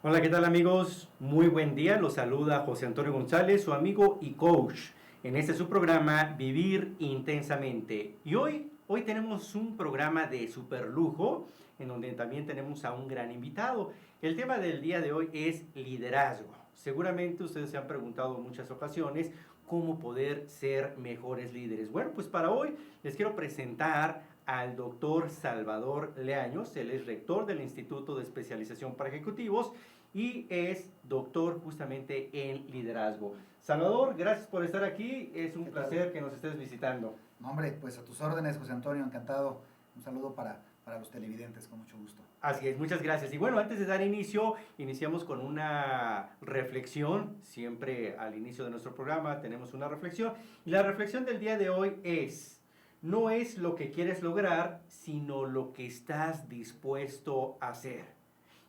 Hola, ¿qué tal amigos? Muy buen día, los saluda José Antonio González, su amigo y coach, en este su programa Vivir Intensamente. Y hoy tenemos un programa de super lujo, en donde también tenemos a un gran invitado. El tema del día de hoy es liderazgo. Seguramente ustedes se han preguntado en muchas ocasiones cómo poder ser mejores líderes. Bueno, pues para hoy les quiero presentar al doctor Salvador Leaños. Él es rector del Instituto de Especialización para Ejecutivos y es doctor justamente en liderazgo. Salvador, gracias por estar aquí, es un placer que nos estés visitando. No, hombre, pues a tus órdenes, José Antonio, encantado. Un saludo para los televidentes, con mucho gusto. Así es, muchas gracias. Y bueno, antes de dar inicio, iniciamos con una reflexión. Siempre al inicio de nuestro programa tenemos una reflexión. Y la reflexión del día de hoy es: no es lo que quieres lograr, sino lo que estás dispuesto a hacer.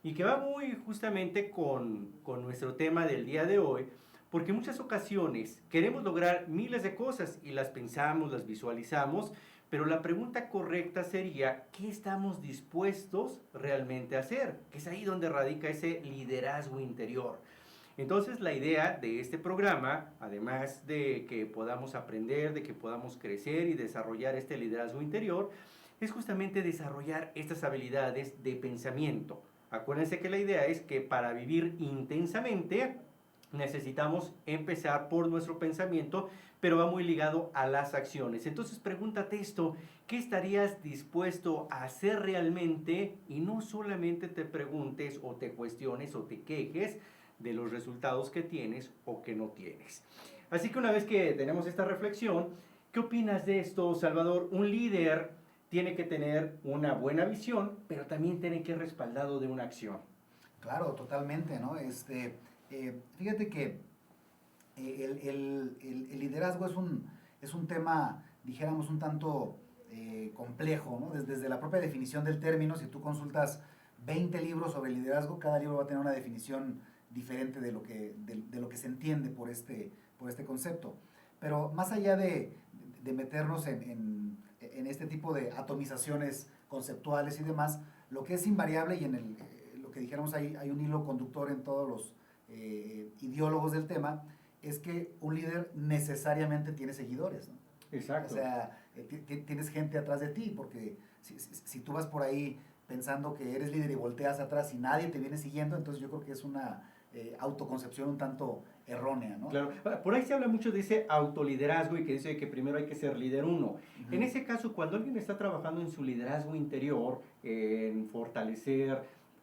Y que va muy justamente con nuestro tema del día de hoy, porque en muchas ocasiones queremos lograr miles de cosas y las pensamos, las visualizamos, pero la pregunta correcta sería: ¿qué estamos dispuestos realmente a hacer? Que es ahí donde radica ese liderazgo interior. Entonces la idea de este programa, además de que podamos aprender, de que podamos crecer y desarrollar este liderazgo interior, es justamente desarrollar estas habilidades de pensamiento. Acuérdense que la idea es que para vivir intensamente necesitamos empezar por nuestro pensamiento, pero va muy ligado a las acciones. Entonces pregúntate esto: ¿qué estarías dispuesto a hacer realmente? Y no solamente te preguntes o te cuestiones o te quejes de los resultados que tienes o que no tienes. Así que una vez que tenemos esta reflexión, ¿qué opinas de esto, Salvador? Un líder tiene que tener una buena visión, pero también tiene que ir respaldado de una acción. Claro, totalmente, ¿no? Fíjate que el liderazgo es un tema, dijéramos, un tanto complejo, ¿no? Desde la propia definición del término, si tú consultas 20 libros sobre liderazgo, cada libro va a tener una definición diferente de lo que se entiende por este concepto. Pero más allá de meternos en este tipo de atomizaciones conceptuales y demás, lo que es invariable, y lo que dijéramos, hay un hilo conductor en todos los ideólogos del tema, es que un líder necesariamente tiene seguidores, ¿no? Exacto. O sea, tienes gente atrás de ti, porque si tú vas por ahí pensando que eres líder y volteas atrás y nadie te viene siguiendo, entonces yo creo que es una autoconcepción un tanto errónea, ¿no? Claro, por ahí se habla mucho de ese autoliderazgo y que dice que primero hay que ser líder uno. En ese caso, cuando alguien está trabajando en su liderazgo interior, en fortalecer,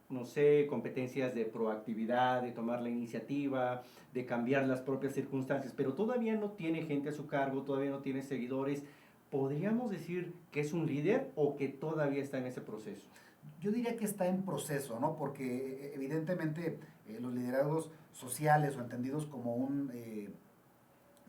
no sé, competencias de proactividad, de tomar la iniciativa, de cambiar las propias circunstancias, pero todavía no tiene gente a su cargo, todavía no tiene seguidores, ¿podríamos decir que es un líder o que todavía está en ese proceso? Yo diría que está en proceso, ¿no? Porque evidentemente los liderazgos sociales o entendidos como un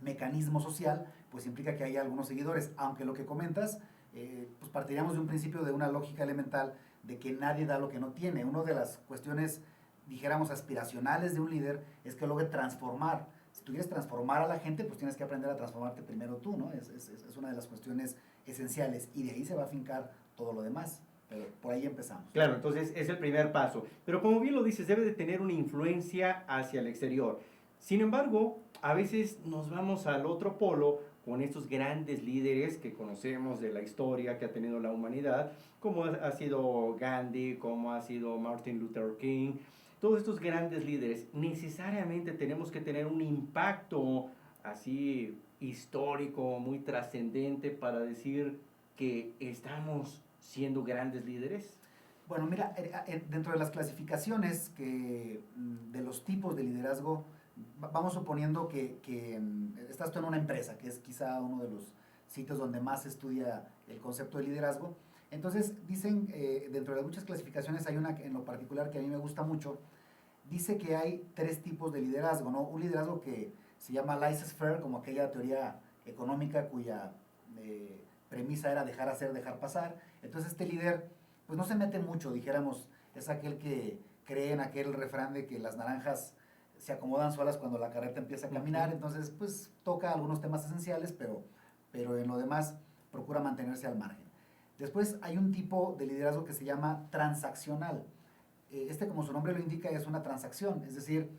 mecanismo social, pues implica que haya algunos seguidores, aunque lo que comentas, pues partiríamos de un principio, de una lógica elemental, de que nadie da lo que no tiene. Una de las cuestiones, dijéramos, aspiracionales de un líder es que logre transformar. Si tú quieres transformar a la gente, pues tienes que aprender a transformarte primero tú, ¿no? Es una de las cuestiones esenciales, y de ahí se va a fincar todo lo demás. Pero por ahí empezamos. Claro, entonces es el primer paso. Pero como bien lo dices, debe de tener una influencia hacia el exterior. Sin embargo, a veces nos vamos al otro polo con estos grandes líderes que conocemos de la historia que ha tenido la humanidad, como ha sido Gandhi, como ha sido Martin Luther King. Todos estos grandes líderes, necesariamente tenemos que tener un impacto así histórico, muy trascendente para decir que estamos siendo grandes líderes. Bueno, mira, dentro de las clasificaciones de los tipos de liderazgo, vamos suponiendo que estás tú en una empresa, que es quizá uno de los sitios donde más se estudia el concepto de liderazgo. Entonces, dicen, dentro de muchas clasificaciones, hay una en lo particular que a mí me gusta mucho, dice que hay 3 tipos de liderazgo, ¿no? Un liderazgo que se llama laissez-faire, como aquella teoría económica cuya premisa era dejar hacer, dejar pasar. Entonces este líder, pues no se mete mucho, dijéramos, es aquel que cree en aquel refrán de que las naranjas se acomodan solas cuando la carreta empieza a caminar, entonces pues toca algunos temas esenciales, pero en lo demás procura mantenerse al margen. Después hay un tipo de liderazgo que se llama transaccional. Como su nombre lo indica, es una transacción, es decir,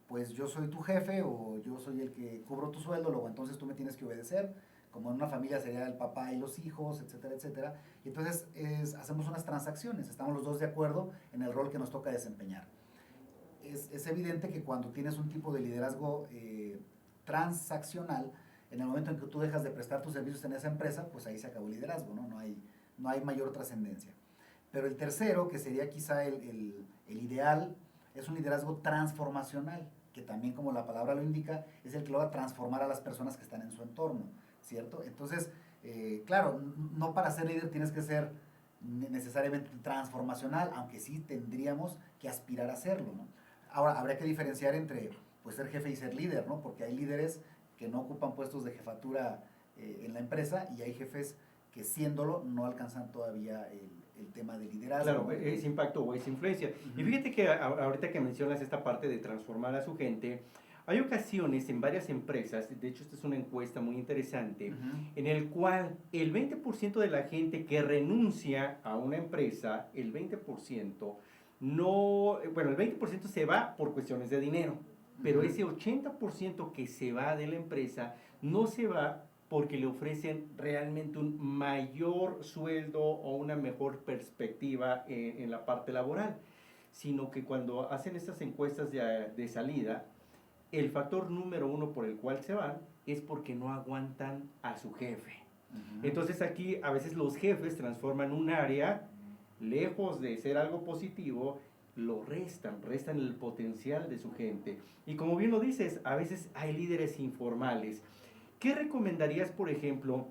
pues yo soy tu jefe o yo soy el que cubro tu sueldo, luego entonces tú me tienes que obedecer, como en una familia sería el papá y los hijos, etcétera, etcétera. Y entonces hacemos unas transacciones, estamos los dos de acuerdo en el rol que nos toca desempeñar. Es evidente que cuando tienes un tipo de liderazgo transaccional, en el momento en que tú dejas de prestar tus servicios en esa empresa, pues ahí se acabó el liderazgo, ¿no? No hay mayor trascendencia. Pero el tercero, que sería quizá el ideal, es un liderazgo transformacional, que también, como la palabra lo indica, es el que lo va a transformar a las personas que están en su entorno, ¿cierto? Entonces, claro, no para ser líder tienes que ser necesariamente transformacional, aunque sí tendríamos que aspirar a serlo, ¿no? Ahora, habría que diferenciar entre pues, ser jefe y ser líder, ¿no? Porque hay líderes que no ocupan puestos de jefatura en la empresa y hay jefes que siéndolo no alcanzan todavía el tema de liderazgo. Claro, es impacto o es influencia. Y fíjate que ahorita que mencionas esta parte de transformar a su gente, hay ocasiones en varias empresas, de hecho esta es una encuesta muy interesante, en el cual el 20% de la gente que renuncia a una empresa, el 20% no, bueno, el 20% se va por cuestiones de dinero, pero ese 80% que se va de la empresa no se va porque le ofrecen realmente un mayor sueldo o una mejor perspectiva en la parte laboral, sino que cuando hacen estas encuestas de salida, el factor número uno por el cual se van es porque no aguantan a su jefe. Entonces aquí a veces los jefes transforman un área, lejos de ser algo positivo, lo restan el potencial de su gente. Y como bien lo dices, a veces hay líderes informales. ¿Qué recomendarías, por ejemplo,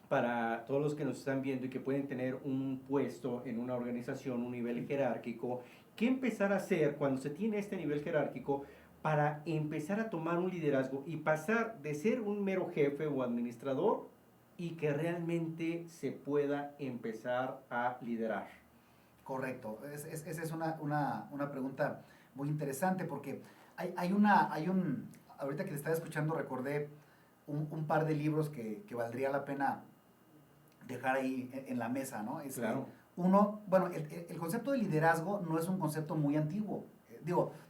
para todos los que nos están viendo y que pueden tener un puesto en una organización, un nivel jerárquico? ¿Qué empezar a hacer cuando se tiene este nivel jerárquico para empezar a tomar un liderazgo y pasar de ser un mero jefe o administrador y que realmente se pueda empezar a liderar? Correcto, esa es una pregunta muy interesante porque ahorita que te estaba escuchando recordé un par de libros que valdría la pena dejar ahí en la mesa, ¿no? Claro. Uno, bueno, el concepto de liderazgo no es un concepto muy antiguo,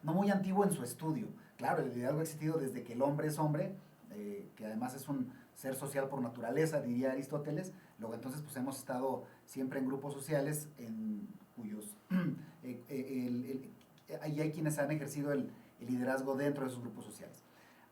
no muy antiguo en su estudio. Claro, el liderazgo ha existido desde que el hombre es hombre, que además es un ser social por naturaleza, diría Aristóteles. Luego entonces pues hemos estado siempre en grupos sociales en cuyos ahí hay quienes han ejercido el liderazgo dentro de esos grupos sociales.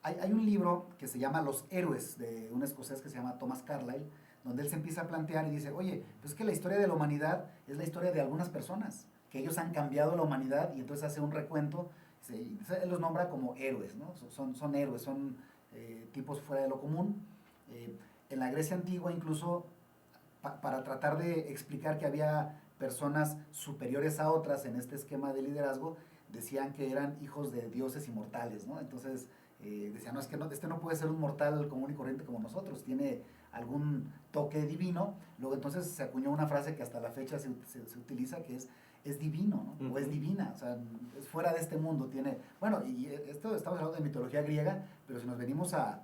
Hay un libro que se llama Los Héroes, de un escocés que se llama Thomas Carlyle, donde él se empieza a plantear y dice, oye, pues que la historia de la humanidad es la historia de algunas personas, que ellos han cambiado la humanidad, y entonces hace un recuento, él los nombra como héroes, ¿no? Son héroes, son tipos fuera de lo común. En la Grecia antigua incluso, para tratar de explicar que había personas superiores a otras en este esquema de liderazgo, decían que eran hijos de dioses inmortales, ¿no? Entonces decían, no, es que este no puede ser un mortal común y corriente como nosotros, tiene algún toque divino. Luego entonces se acuñó una frase que hasta la fecha se utiliza, que es divino, ¿no? O es divina, o sea, es fuera de este mundo, tiene, bueno, y esto estamos hablando de mitología griega, pero si nos venimos a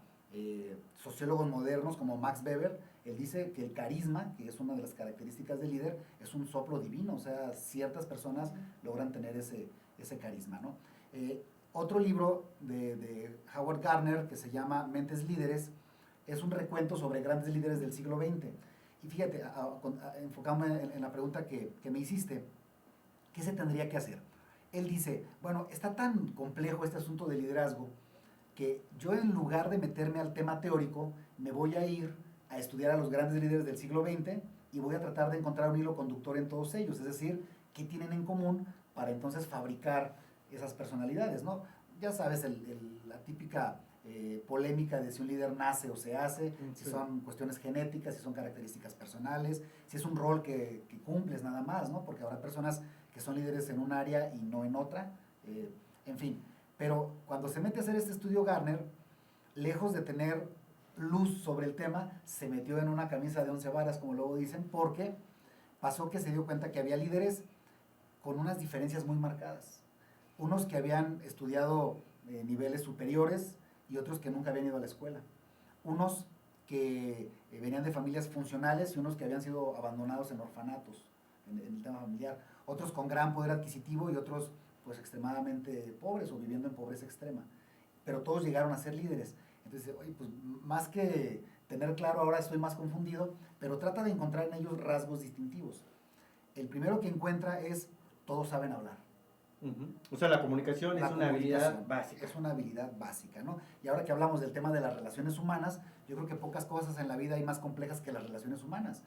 sociólogos modernos como Max Weber, él dice que el carisma, que es una de las características del líder, es un soplo divino, o sea, ciertas personas logran tener ese carisma, ¿no? Otro libro de Howard Gardner que se llama Mentes Líderes es un recuento sobre grandes líderes del siglo XX. Y fíjate, enfocándome en la pregunta que me hiciste, ¿qué se tendría que hacer? Él dice, bueno, está tan complejo este asunto de liderazgo que yo, en lugar de meterme al tema teórico, me voy a ir a estudiar a los grandes líderes del siglo XX y voy a tratar de encontrar un hilo conductor en todos ellos, es decir, qué tienen en común para entonces fabricar esas personalidades, ¿no? Ya sabes, la típica polémica de si un líder nace o se hace, si son cuestiones genéticas, si son características personales, si es un rol que cumples nada más, ¿no? Porque habrá personas que son líderes en un área y no en otra, en fin. Pero cuando se mete a hacer este estudio Gardner, lejos de tener luz sobre el tema, se metió en una camisa de 11 varas, como luego dicen, porque pasó que se dio cuenta que había líderes con unas diferencias muy marcadas. Unos que habían estudiado niveles superiores y otros que nunca habían ido a la escuela. Unos que venían de familias funcionales y unos que habían sido abandonados en orfanatos, en el tema familiar. Otros con gran poder adquisitivo y otros pues extremadamente pobres o viviendo en pobreza extrema. Pero todos llegaron a ser líderes. Entonces, oye, pues más que tener claro, ahora estoy más confundido, pero trata de encontrar en ellos rasgos distintivos. El primero que encuentra es, todos saben hablar. O sea, la comunicación es una habilidad básica. Es una habilidad básica, ¿no? Y ahora que hablamos del tema de las relaciones humanas, yo creo que pocas cosas en la vida hay más complejas que las relaciones humanas.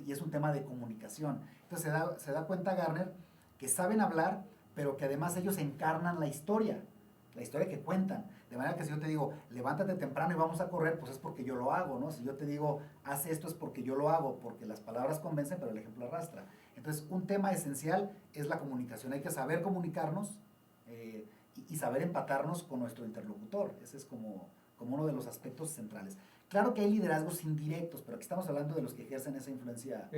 Y es un tema de comunicación. Entonces se da cuenta Garner que saben hablar, pero que además ellos encarnan la historia que cuentan. De manera que si yo te digo, levántate temprano y vamos a correr, pues es porque yo lo hago, ¿no? Si yo te digo, haz esto, es porque yo lo hago, porque las palabras convencen, pero el ejemplo arrastra. Entonces, un tema esencial es la comunicación. Hay que saber comunicarnos y saber empatarnos con nuestro interlocutor. Ese es como uno de los aspectos centrales. Claro que hay liderazgos indirectos, pero aquí estamos hablando de los que ejercen esa influencia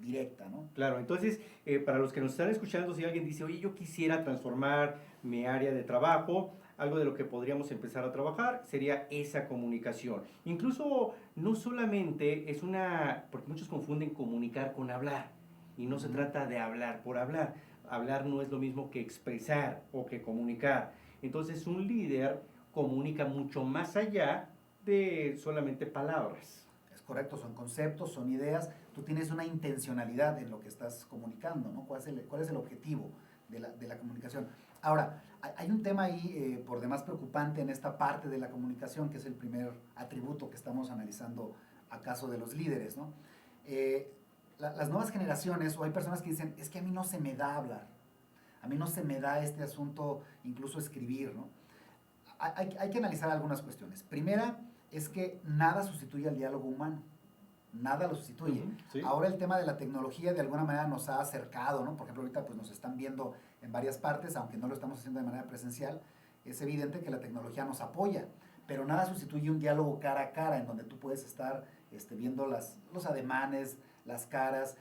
directa, ¿no? Claro, entonces, para los que nos están escuchando, si alguien dice, oye, yo quisiera transformar mi área de trabajo, algo de lo que podríamos empezar a trabajar sería esa comunicación. Incluso, no solamente es porque muchos confunden comunicar con hablar, y no se trata de hablar por hablar. Hablar no es lo mismo que expresar o que comunicar. Entonces, un líder comunica mucho más allá de solamente palabras. Es correcto, son conceptos, son ideas. Tú tienes una intencionalidad en lo que estás comunicando, ¿no? ¿Cuál es el objetivo de la comunicación? Ahora, hay un tema ahí por demás preocupante en esta parte de la comunicación, que es el primer atributo que estamos analizando acaso de los líderes, ¿no? Las nuevas generaciones, o hay personas que dicen, es que a mí no se me da hablar, a mí no se me da este asunto, incluso escribir, ¿no? Hay que analizar algunas cuestiones. Primera es que nada sustituye al diálogo humano, nada lo sustituye. Sí. Ahora el tema de la tecnología de alguna manera nos ha acercado, ¿no? Por ejemplo, ahorita pues nos están viendo en varias partes, aunque no lo estamos haciendo de manera presencial. Es evidente que la tecnología nos apoya, pero nada sustituye un diálogo cara a cara en donde tú puedes estar viendo los ademanes, las caras,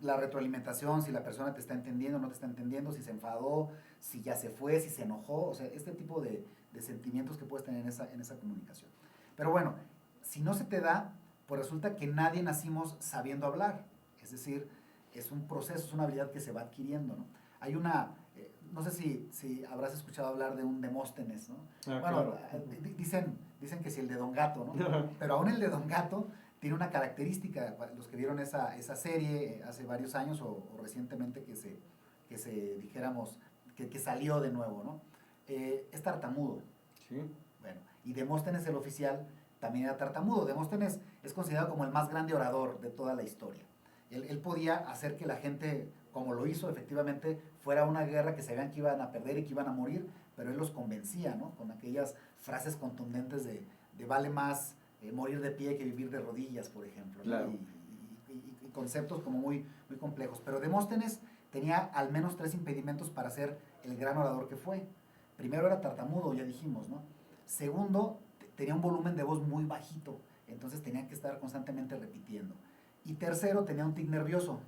la retroalimentación, si la persona te está entendiendo o no te está entendiendo, si se enfadó, si ya se fue, si se enojó, o sea, este tipo de sentimientos que puedes tener en esa comunicación. Pero bueno, si no se te da, pues resulta que nadie nacimos sabiendo hablar, es decir, es un proceso, es una habilidad que se va adquiriendo, ¿no? Hay no sé si habrás escuchado hablar de un Demóstenes, ¿no? Bueno, claro. Dicen que si el de Don Gato, ¿no? Pero aún el de Don Gato tiene una característica, los que vieron esa serie hace varios años o recientemente que salió de nuevo, ¿no? Es tartamudo. Sí. Bueno, y Demóstenes, el oficial, también era tartamudo. Demóstenes es considerado como el más grande orador de toda la historia. Él podía hacer que la gente, como lo hizo efectivamente, fuera una guerra que sabían que iban a perder y que iban a morir, pero él los convencía, ¿no? Con aquellas frases contundentes de vale más morir de pie que vivir de rodillas, por ejemplo, ¿no? Claro. Y conceptos como muy, muy complejos. Pero Demóstenes tenía al menos 3 impedimentos para ser el gran orador que fue. Primero, era tartamudo, ya dijimos, ¿no? Segundo, tenía un volumen de voz muy bajito, entonces tenía que estar constantemente repitiendo. Y tercero, tenía un tic nervioso,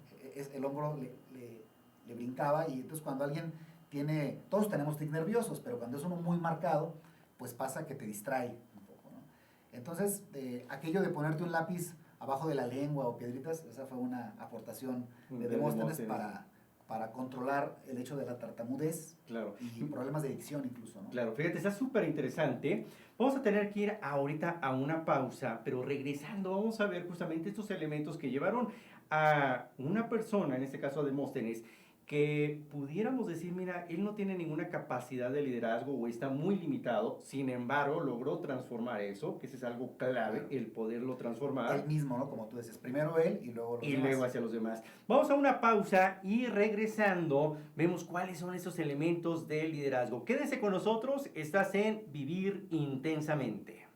el hombro le brincaba, y entonces cuando alguien todos tenemos tic nerviosos, pero cuando es uno muy marcado, pues pasa que te distrae un poco, ¿no? Entonces, aquello de ponerte un lápiz abajo de la lengua o piedritas, esa fue una aportación de Demóstenes para controlar el hecho de la tartamudez. Claro. Y problemas de dicción incluso, ¿no? Claro, fíjate, está súper interesante. Vamos a tener que ir ahorita a una pausa, pero regresando vamos a ver justamente estos elementos que llevaron a una persona, en este caso a Demóstenes, que pudiéramos decir, mira, él no tiene ninguna capacidad de liderazgo o está muy limitado, sin embargo, logró transformar eso, que eso es algo clave, el poderlo transformar. Él mismo, ¿no? Como tú decías, primero él y luego los demás. Y luego hacia los demás. Vamos a una pausa y regresando, vemos cuáles son esos elementos del liderazgo. Quédense con nosotros, estás en Vivir Intensamente.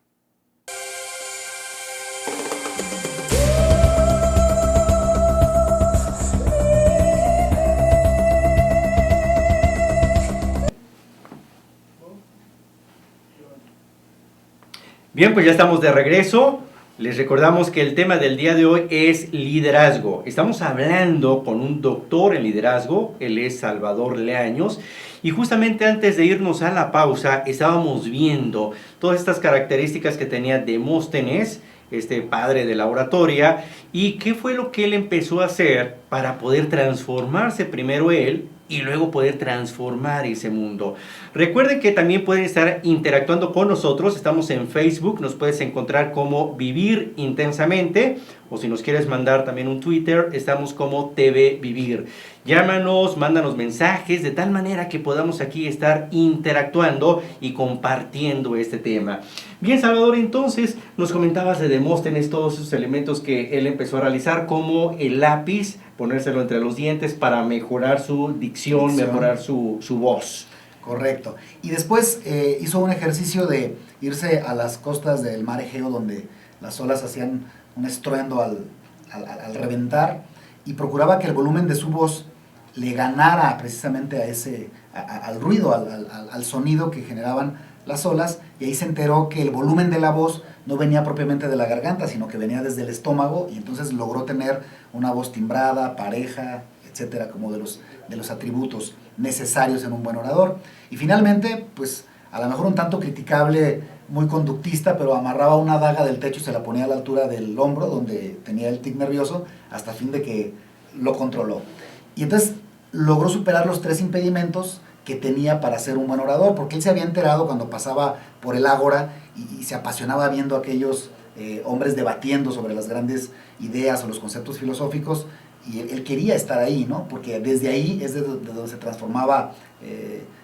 Bien, pues ya estamos de regreso. Les recordamos que el tema del día de hoy es liderazgo. Estamos hablando con un doctor en liderazgo, él es Salvador Leaños, y justamente antes de irnos a la pausa estábamos viendo todas estas características que tenía Demóstenes, este padre de la oratoria, y qué fue lo que él empezó a hacer para poder transformarse primero él y luego poder transformar ese mundo. Recuerden que también pueden estar interactuando con nosotros. Estamos en Facebook, nos puedes encontrar como Vivir Intensamente, o si nos quieres mandar también un Twitter, estamos como TV Vivir. Llámanos, mándanos mensajes de tal manera que podamos aquí estar interactuando y compartiendo este tema. Bien, Salvador, entonces nos comentabas de Demóstenes, todos esos elementos que él empezó a realizar, como el lápiz, ponérselo entre los dientes para mejorar su dicción. Mejorar su voz. Correcto. Y después hizo un ejercicio de irse a las costas del mar Egeo, donde las olas hacían un estruendo al reventar, y procuraba que el volumen de su voz le ganara precisamente al ruido, al sonido que generaban las olas, y ahí se enteró que el volumen de la voz no venía propiamente de la garganta, sino que venía desde el estómago, y entonces logró tener una voz timbrada, pareja, etcétera, como de los atributos necesarios en un buen orador. Y finalmente, pues a lo mejor un tanto criticable, muy conductista, pero amarraba una daga del techo y se la ponía a la altura del hombro, donde tenía el tic nervioso, hasta fin de que lo controló. Y entonces logró superar los 3 impedimentos que tenía para ser un buen orador, porque él se había enterado cuando pasaba por el ágora y se apasionaba viendo a aquellos hombres debatiendo sobre las grandes ideas o los conceptos filosóficos, y él quería estar ahí, ¿no? Porque desde ahí es de donde se transformaba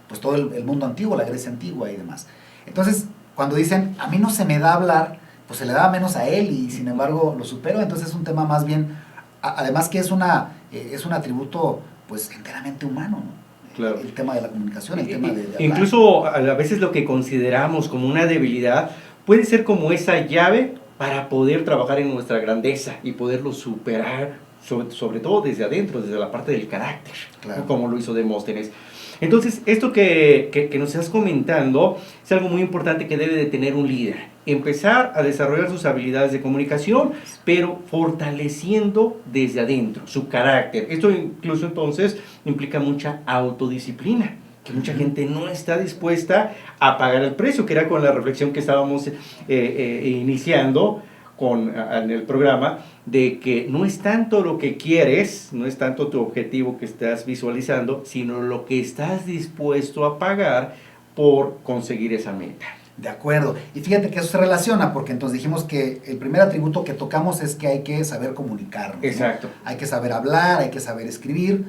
pues todo el mundo antiguo, la Grecia antigua y demás. Entonces, cuando dicen, a mí no se me da hablar, pues se le daba menos a él, y sin embargo lo superó. Entonces es un tema más bien, además que es un atributo pues enteramente humano, ¿no? Claro. El tema de la comunicación, el tema de hablar. Incluso a veces lo que consideramos como una debilidad puede ser como esa llave para poder trabajar en nuestra grandeza y poderlo superar, sobre todo desde adentro, desde la parte del carácter, Claro. como lo hizo Demóstenes. Entonces, esto que nos estás comentando es algo muy importante que debe de tener un líder. Empezar a desarrollar sus habilidades de comunicación, pero fortaleciendo desde adentro su carácter. Esto incluso entonces implica mucha autodisciplina, que mucha gente no está dispuesta a pagar el precio, que era con la reflexión que estábamos iniciando en el programa, de que no es tanto lo que quieres, no es tanto tu objetivo que estás visualizando, sino lo que estás dispuesto a pagar por conseguir esa meta. De acuerdo. Y fíjate que eso se relaciona, porque entonces dijimos que el primer atributo que tocamos es que hay que saber comunicarnos, ¿no? Exacto. Hay que saber hablar, hay que saber escribir.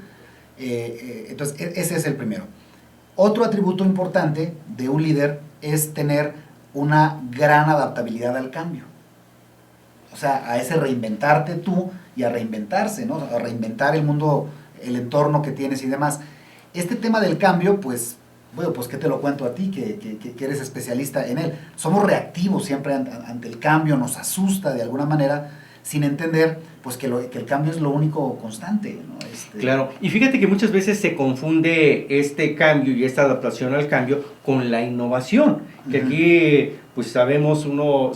Entonces, ese es el primero. Otro atributo importante de un líder es tener una gran adaptabilidad al cambio. O sea, a ese reinventarte tú y a reinventarse, ¿no? A reinventar el mundo, el entorno que tienes y demás. Este tema del cambio, pues, bueno, pues, ¿qué te lo cuento a ti, que eres especialista en él? Somos reactivos siempre ante el cambio, nos asusta de alguna manera, sin entender, pues, que el cambio es lo único constante, ¿no? Claro, y fíjate que muchas veces se confunde este cambio y esta adaptación al cambio con la innovación, que aquí, pues, sabemos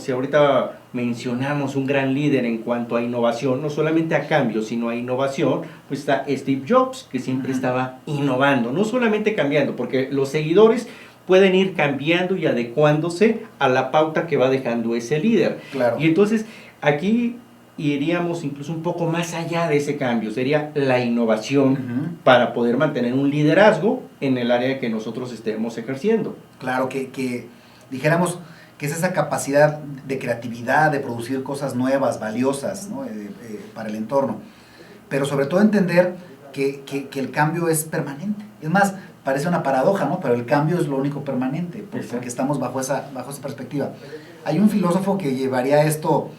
si ahorita mencionamos un gran líder en cuanto a innovación, no solamente a cambio, sino a innovación, pues está Steve Jobs, que siempre estaba innovando, no solamente cambiando, porque los seguidores pueden ir cambiando y adecuándose a la pauta que va dejando ese líder. Claro. Y entonces aquí iríamos incluso un poco más allá de ese cambio, sería la innovación para poder mantener un liderazgo en el área que nosotros estemos ejerciendo. Claro, que dijéramos que es esa capacidad de creatividad, de producir cosas nuevas, valiosas, ¿no? Para el entorno. Pero sobre todo entender que el cambio es permanente. Es más, parece una paradoja, ¿no? Pero el cambio es lo único permanente, porque estamos bajo esa perspectiva. Hay un filósofo que llevaría esto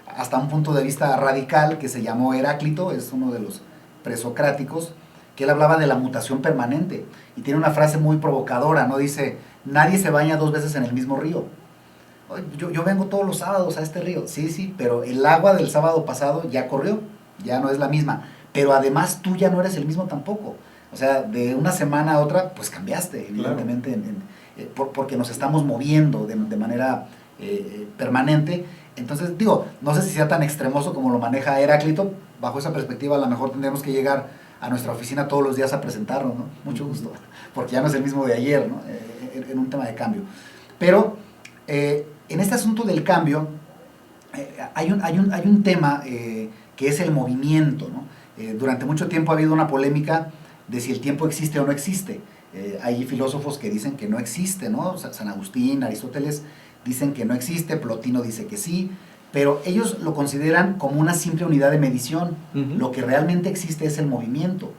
hasta un punto de vista radical, que se llamó Heráclito, es uno de los presocráticos, que él hablaba de la mutación permanente. Y tiene una frase muy provocadora, ¿no? Dice: nadie se baña 2 veces en el mismo río. Yo vengo todos los sábados a este río. Sí, pero el agua del sábado pasado ya corrió, ya no es la misma. Pero además tú ya no eres el mismo tampoco. O sea, de una semana a otra, pues cambiaste, evidentemente, claro. Porque nos estamos moviendo de manera permanente. Entonces, digo, no sé si sea tan extremoso como lo maneja Heráclito. Bajo esa perspectiva, a lo mejor tendremos que llegar a nuestra oficina todos los días a presentarnos, ¿no? Mucho gusto, porque ya no es el mismo de ayer, ¿no? En un tema de cambio. Pero en este asunto del cambio, hay un tema que es el movimiento, ¿no? Durante mucho tiempo ha habido una polémica de si el tiempo existe o no existe. Hay filósofos que dicen que no existe, ¿no? San Agustín, Aristóteles dicen que no existe, Plotino dice que sí, pero ellos lo consideran como una simple unidad de medición. Lo que realmente existe es el movimiento.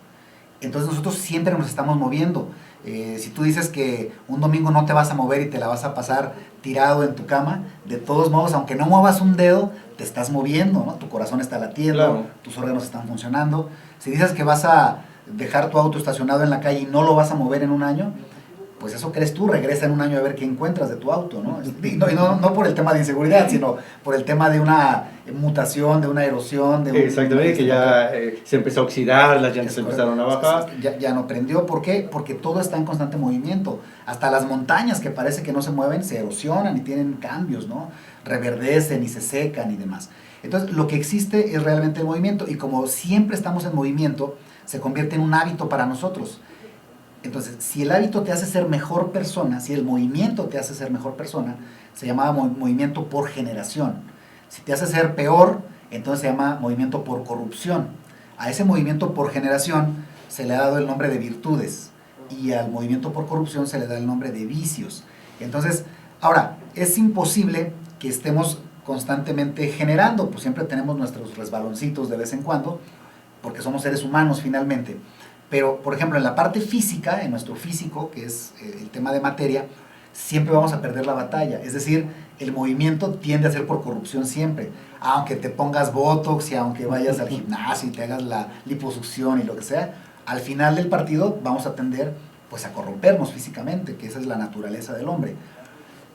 Entonces nosotros siempre nos estamos moviendo. Si tú dices que un domingo no te vas a mover y te la vas a pasar tirado en tu cama, de todos modos, aunque no muevas un dedo, te estás moviendo, ¿no? Tu corazón está latiendo, claro. Tus órganos están funcionando. Si dices que vas a dejar tu auto estacionado en la calle y no lo vas a mover en un año, pues eso crees tú, regresa en un año a ver qué encuentras de tu auto, ¿no? No por el tema de inseguridad, sino por el tema de una mutación, de una erosión. Exactamente, que ya se empezó a oxidar, las llantas empezaron a bajar. Ya no prendió, ¿por qué? Porque todo está en constante movimiento. Hasta las montañas que parece que no se mueven, se erosionan y tienen cambios, ¿no? Reverdecen y se secan y demás. Entonces, lo que existe es realmente el movimiento, y como siempre estamos en movimiento, se convierte en un hábito para nosotros. Entonces, si el hábito te hace ser mejor persona, si el movimiento te hace ser mejor persona, se llama movimiento por generación. Si te hace ser peor, entonces se llama movimiento por corrupción. A ese movimiento por generación se le ha dado el nombre de virtudes, y al movimiento por corrupción se le da el nombre de vicios. Entonces, ahora, es imposible que estemos constantemente generando, pues siempre tenemos nuestros resbaloncitos de vez en cuando, porque somos seres humanos finalmente. Pero, por ejemplo, en la parte física, en nuestro físico, que es el tema de materia, siempre vamos a perder la batalla. Es decir, el movimiento tiende a ser por corrupción siempre. Aunque te pongas botox y aunque vayas al gimnasio y te hagas la liposucción y lo que sea, al final del partido vamos a tender pues, a corrompernos físicamente, que esa es la naturaleza del hombre.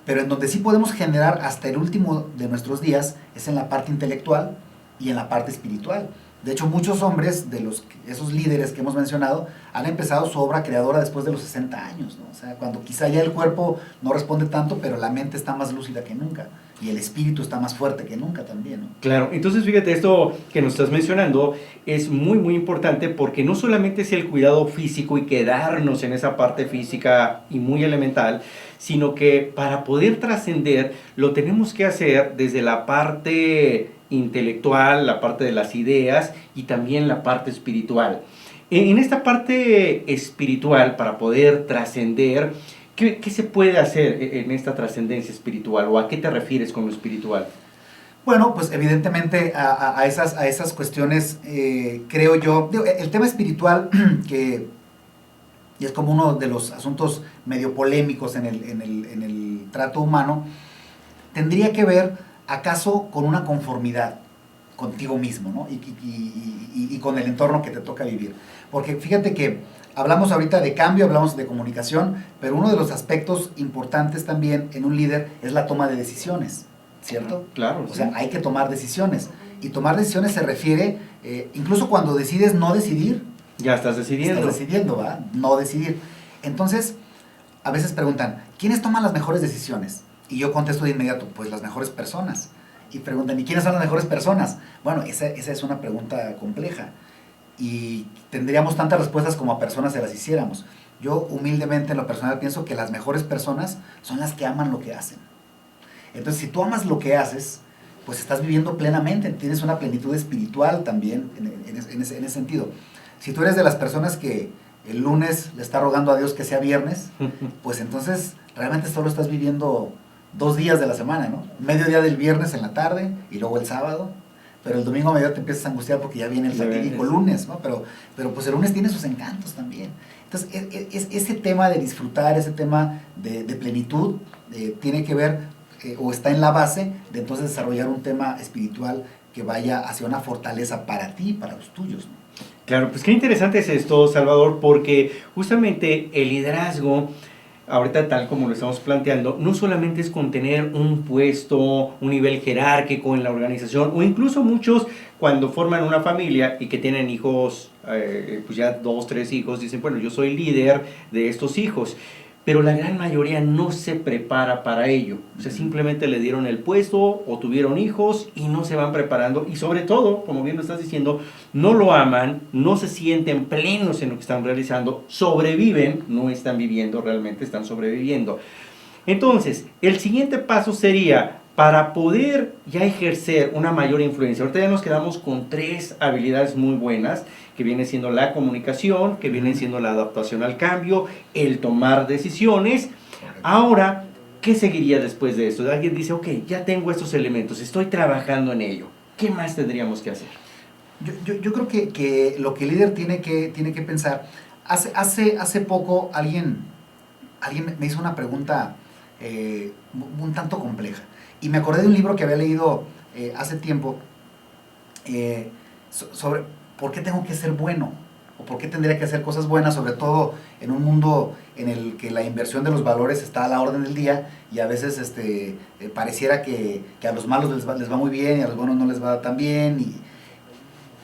Pero en donde sí podemos generar hasta el último de nuestros días es en la parte intelectual y en la parte espiritual. De hecho, muchos hombres, esos líderes que hemos mencionado, han empezado su obra creadora después de los 60 años, ¿no? O sea, cuando quizá ya el cuerpo no responde tanto, pero la mente está más lúcida que nunca. Y el espíritu está más fuerte que nunca también, ¿no? Claro, entonces fíjate, esto que nos estás mencionando es muy, muy importante, porque no solamente es el cuidado físico y quedarnos en esa parte física y muy elemental, sino que para poder trascender lo tenemos que hacer desde la parte intelectual, la parte de las ideas y también la parte espiritual. En esta parte espiritual, para poder trascender, ¿qué se puede hacer en esta trascendencia espiritual? ¿O a qué te refieres con lo espiritual? Bueno, pues evidentemente a esas cuestiones, creo yo, el tema espiritual, que es como uno de los asuntos medio polémicos en el trato humano, tendría que ver acaso con una conformidad contigo mismo, ¿no? Y con el entorno que te toca vivir. Porque fíjate que hablamos ahorita de cambio, hablamos de comunicación, pero uno de los aspectos importantes también en un líder es la toma de decisiones, ¿cierto? Claro. O sea, hay que tomar decisiones. Y tomar decisiones se refiere, incluso cuando decides no decidir. Ya estás decidiendo. Estás decidiendo, ¿va? No decidir. Entonces, a veces preguntan, ¿quiénes toman las mejores decisiones? Y yo contesto de inmediato, pues las mejores personas. Y preguntan, ¿y quiénes son las mejores personas? Bueno, esa es una pregunta compleja. Y tendríamos tantas respuestas como a personas se las hiciéramos. Yo humildemente en lo personal pienso que las mejores personas son las que aman lo que hacen. Entonces, si tú amas lo que haces, pues estás viviendo plenamente, tienes una plenitud espiritual también en ese sentido. Si tú eres de las personas que el lunes le está rogando a Dios que sea viernes, pues entonces realmente solo estás viviendo 2 días de la semana, ¿no? Mediodía del viernes en la tarde y luego el sábado, pero el domingo a mediodía te empiezas a angustiar porque ya viene el fatídico lunes, ¿no? Pero pues el lunes tiene sus encantos también. Entonces, ese tema de disfrutar, ese tema de plenitud, tiene que ver, o está en la base de entonces desarrollar un tema espiritual que vaya hacia una fortaleza para ti y para los tuyos, ¿no? Claro, pues qué interesante es esto, Salvador, porque justamente el liderazgo, ahorita tal como lo estamos planteando, no solamente es con tener un puesto, un nivel jerárquico en la organización, o incluso muchos cuando forman una familia y que tienen hijos, pues ya 2, 3 hijos, dicen, bueno, yo soy líder de estos hijos. pero la gran mayoría no se prepara para ello. O sea, simplemente le dieron el puesto o tuvieron hijos y no se van preparando. Y sobre todo, como bien lo estás diciendo, no lo aman, no se sienten plenos en lo que están realizando, sobreviven, no están viviendo realmente, están sobreviviendo. Entonces, el siguiente paso sería, para poder ya ejercer una mayor influencia, ahorita ya nos quedamos con 3 habilidades muy buenas, que viene siendo la comunicación, que viene siendo la adaptación al cambio, el tomar decisiones. Ahora, ¿qué seguiría después de esto? Alguien dice, ok, ya tengo estos elementos, estoy trabajando en ello. ¿Qué más tendríamos que hacer? Yo creo que lo que el líder tiene que pensar, hace poco alguien me hizo una pregunta un tanto compleja. Y me acordé de un libro que había leído hace tiempo sobre por qué tengo que ser bueno o por qué tendría que hacer cosas buenas, sobre todo en un mundo en el que la inversión de los valores está a la orden del día y a veces pareciera que a los malos les va muy bien y a los buenos no les va tan bien. Y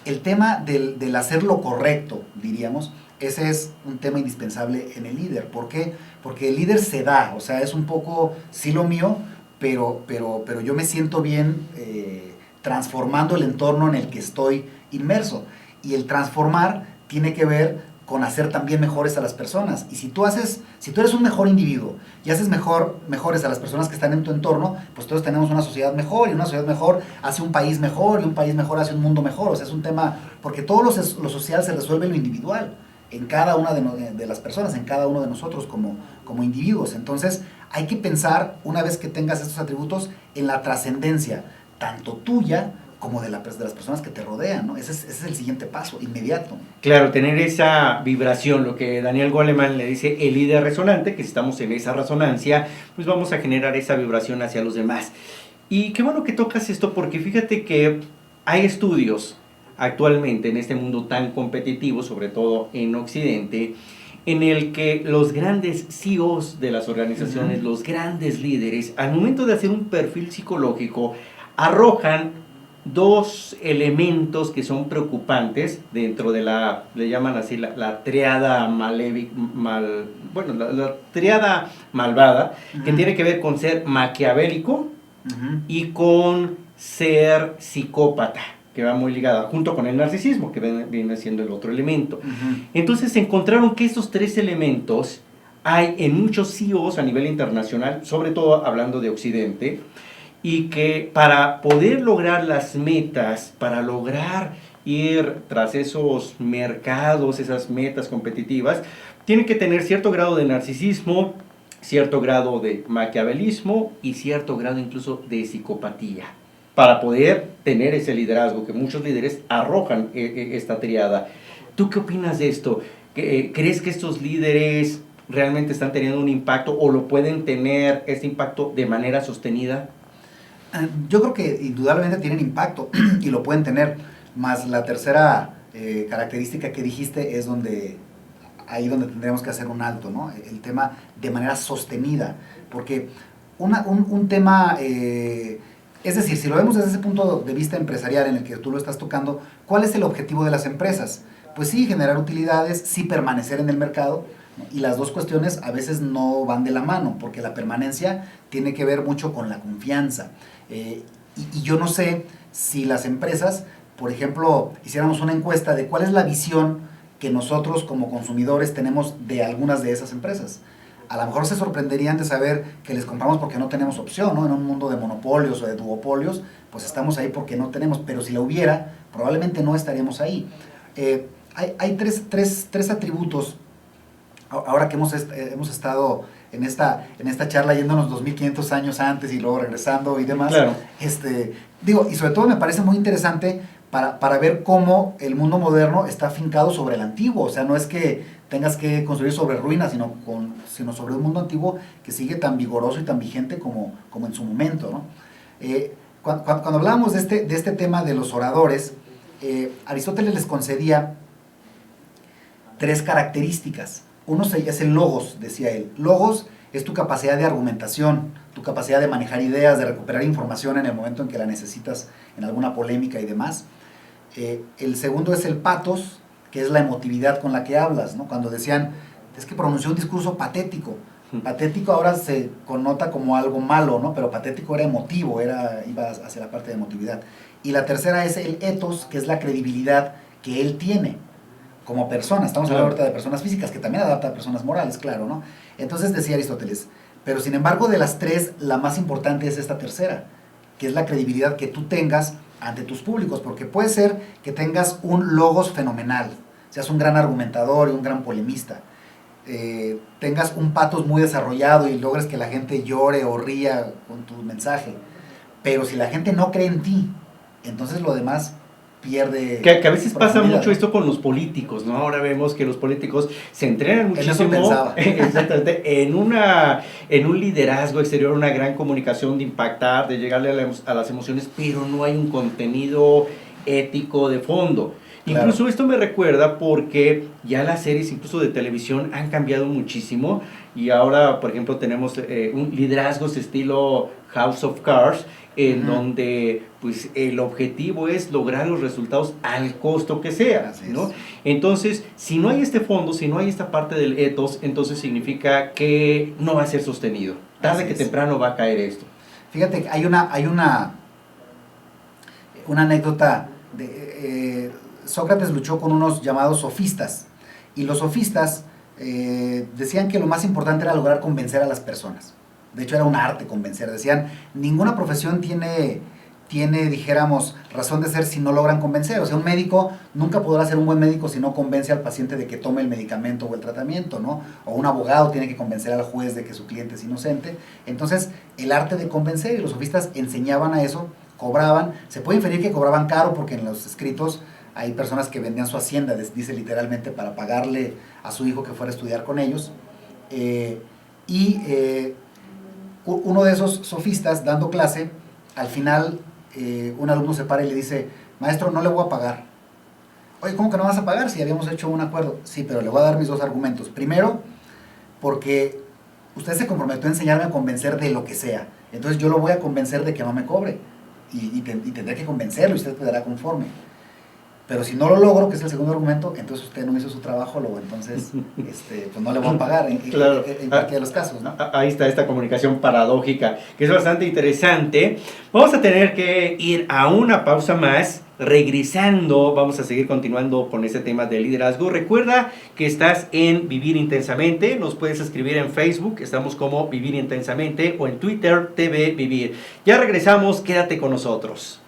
el tema del hacer lo correcto, diríamos, ese es un tema indispensable en el líder. ¿Por qué? Porque el líder se da, o sea, es un poco, sí lo mío, pero yo me siento bien transformando el entorno en el que estoy inmerso. Y el transformar tiene que ver con hacer también mejores a las personas. Y si tú eres un mejor individuo y haces mejores a las personas que están en tu entorno, pues todos tenemos una sociedad mejor, y una sociedad mejor hace un país mejor, y un país mejor hace un mundo mejor. O sea, es un tema, porque todo lo social se resuelve en lo individual, en cada una de las personas, en cada uno de nosotros como individuos. Entonces, hay que pensar, una vez que tengas estos atributos, en la trascendencia, tanto tuya como de las personas que te rodean, ¿no? Ese es el siguiente paso, inmediato. Claro, tener esa vibración, lo que Daniel Goleman le dice el líder resonante, que si estamos en esa resonancia, pues vamos a generar esa vibración hacia los demás. Y qué bueno que tocas esto, porque fíjate que hay estudios actualmente en este mundo tan competitivo, sobre todo en Occidente, en el que los grandes CEOs de las organizaciones, los grandes líderes, al momento de hacer un perfil psicológico, arrojan 2 elementos que son preocupantes dentro de le llaman así, la triada la triada malvada, que tiene que ver con ser maquiavélico y con ser psicópata, que va muy ligada, junto con el narcisismo, que viene siendo el otro elemento. Entonces encontraron que estos 3 elementos hay en muchos CEOs a nivel internacional, sobre todo hablando de Occidente, y que para poder lograr las metas, para lograr ir tras esos mercados, esas metas competitivas, tienen que tener cierto grado de narcisismo, cierto grado de maquiavelismo y cierto grado incluso de psicopatía, para poder tener ese liderazgo que muchos líderes arrojan esta triada. ¿Tú qué opinas de esto? ¿Crees que estos líderes realmente están teniendo un impacto o lo pueden tener este impacto de manera sostenida? Yo creo que indudablemente tienen impacto y lo pueden tener, más la tercera característica que dijiste es ahí donde tendríamos que hacer un alto, ¿no? El tema de manera sostenida, porque un tema, es decir, si lo vemos desde ese punto de vista empresarial en el que tú lo estás tocando, ¿cuál es el objetivo de las empresas? Pues sí, generar utilidades, sí permanecer en el mercado, ¿no? Y las dos cuestiones a veces no van de la mano, porque la permanencia tiene que ver mucho con la confianza. Y yo no sé si las empresas, por ejemplo, hiciéramos una encuesta de cuál es la visión que nosotros como consumidores tenemos de algunas de esas empresas. A lo mejor se sorprenderían de saber que les compramos porque no tenemos opción, ¿no? En un mundo de monopolios o de duopolios, pues estamos ahí porque no tenemos, pero si la hubiera, probablemente no estaríamos ahí. Hay tres atributos, ahora que hemos estado en esta charla yéndonos 2500 años antes y luego regresando y demás. Claro. Y sobre todo me parece muy interesante para ver cómo el mundo moderno está afincado sobre el antiguo. O sea, no es que tengas que construir sobre ruinas, sino sobre un mundo antiguo que sigue tan vigoroso y tan vigente como en su momento, ¿no? Cuando hablábamos de este tema de los oradores, Aristóteles les concedía 3 características. Uno es el logos, decía él. Logos es tu capacidad de argumentación, tu capacidad de manejar ideas, de recuperar información en el momento en que la necesitas en alguna polémica y demás. El segundo es el patos, que es la emotividad con la que hablas, ¿no? Cuando decían, es que pronunció un discurso patético. Patético ahora se connota como algo malo, ¿no? Pero patético era emotivo, iba hacia la parte de emotividad. Y la tercera es el ethos, que es la credibilidad que él tiene como persona. Estamos hablando ahorita de personas físicas, que también adapta a personas morales, claro, ¿no? Entonces decía Aristóteles, pero sin embargo de las tres, la más importante es esta tercera, que es la credibilidad que tú tengas ante tus públicos, porque puede ser que tengas un logos fenomenal, seas un gran argumentador y un gran polemista, tengas un patos muy desarrollado y logres que la gente llore o ría con tu mensaje, pero si la gente no cree en ti, entonces lo demás pierde. Que a veces pasa mucho esto con los políticos, ¿no? Ahora vemos que los políticos se entrenan muchísimo exactamente, en un liderazgo exterior, una gran comunicación de impactar, de llegarle a las emociones, pero no hay un contenido ético de fondo. Claro. Incluso esto me recuerda porque ya las series incluso de televisión han cambiado muchísimo y ahora, por ejemplo, tenemos un liderazgos estilo House of Cards, en donde pues el objetivo es lograr los resultados al costo que sea, ¿no? Entonces, si no hay este fondo, si no hay esta parte del ethos, entonces significa que no va a ser sostenido. Tarde que temprano va a caer esto. Fíjate, hay una anécdota de Sócrates luchó con unos llamados sofistas, y los sofistas decían que lo más importante era lograr convencer a las personas. De hecho, era un arte convencer. Decían, ninguna profesión tiene, dijéramos, razón de ser si no logran convencer. O sea, un médico nunca podrá ser un buen médico si no convence al paciente de que tome el medicamento o el tratamiento, ¿no? O un abogado tiene que convencer al juez de que su cliente es inocente. Entonces, el arte de convencer, y los sofistas enseñaban a eso, cobraban. Se puede inferir que cobraban caro porque en los escritos hay personas que vendían su hacienda, dice literalmente, para pagarle a su hijo que fuera a estudiar con ellos. Uno de esos sofistas, dando clase, al final un alumno se para y le dice, maestro, no le voy a pagar. Oye, ¿cómo que no vas a pagar si habíamos hecho un acuerdo? Sí, pero le voy a dar mis dos argumentos. Primero, porque usted se comprometió a enseñarme a convencer de lo que sea. Entonces yo lo voy a convencer de que no me cobre. Y tendré que convencerlo y usted quedará conforme. Pero si no lo logro, que es el segundo argumento, entonces usted no hizo su trabajo, luego entonces pues no le voy a pagar en cualquiera de los casos, ¿no? Ahí está esta comunicación paradójica, que es bastante interesante. Vamos a tener que ir a una pausa más. Regresando, vamos a seguir continuando con este tema del liderazgo. Recuerda que estás en Vivir Intensamente. Nos puedes escribir en Facebook, estamos como Vivir Intensamente, o en Twitter, TV Vivir. Ya regresamos, quédate con nosotros.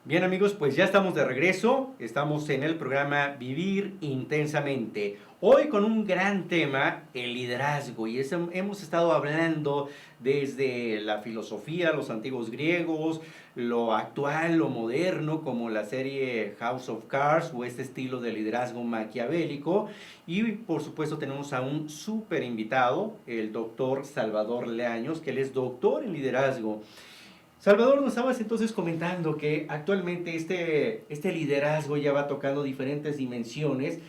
Bien amigos, pues ya estamos de regreso, estamos en el programa Vivir Intensamente. Hoy con un gran tema, el liderazgo, y eso hemos estado hablando desde la filosofía, los antiguos griegos, lo actual, lo moderno, como la serie House of Cards o este estilo de liderazgo maquiavélico. Y por supuesto tenemos a un súper invitado, el doctor Salvador Leaños, que él es doctor en liderazgo. Salvador, nos estabas entonces comentando que actualmente este liderazgo ya va tocando diferentes dimensiones.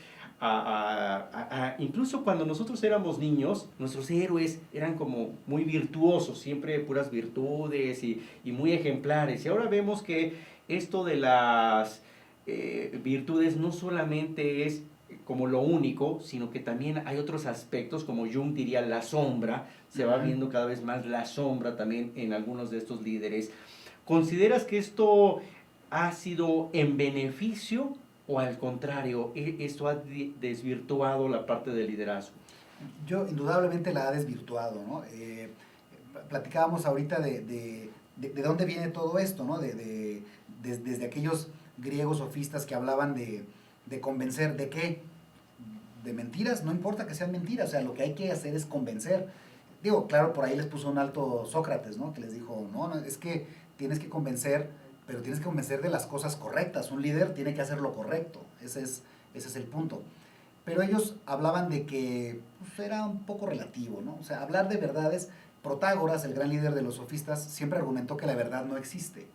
Incluso cuando nosotros éramos niños, nuestros héroes eran como muy virtuosos, siempre puras virtudes y muy ejemplares. Y ahora vemos que esto de las virtudes no solamente es como lo único, sino que también hay otros aspectos, como Jung diría, la sombra. Se va viendo cada vez más la sombra también en algunos de estos líderes. ¿Consideras que esto ha sido en beneficio o al contrario, esto ha desvirtuado la parte del liderazgo? Yo indudablemente la ha desvirtuado, ¿no? Platicábamos ahorita de dónde viene todo esto, ¿no? Desde aquellos griegos sofistas que hablaban de convencer, ¿de qué? De mentiras, no importa que sean mentiras, o sea, lo que hay que hacer es convencer. Digo, claro, por ahí les puso un alto Sócrates, ¿no? Que les dijo, no, es que tienes que convencer, pero tienes que convencer de las cosas correctas. Un líder tiene que hacer lo correcto, ese es el punto. Pero ellos hablaban de que pues, era un poco relativo, ¿no? O sea, hablar de verdades. Protágoras, el gran líder de los sofistas, siempre argumentó que la verdad no existe.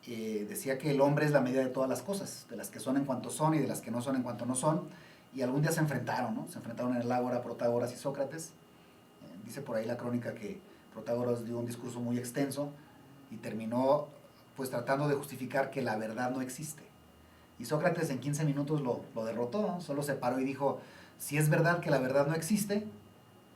Decía que el hombre es la medida de todas las cosas, de las que son en cuanto son y de las que no son en cuanto no son. Y algún día se enfrentaron, ¿no? Se enfrentaron en el ágora Protágoras y Sócrates. Dice por ahí la crónica que Protágoras dio un discurso muy extenso y terminó pues tratando de justificar que la verdad no existe. Y Sócrates en 15 minutos lo derrotó, ¿no? Solo se paró y dijo, si es verdad que la verdad no existe,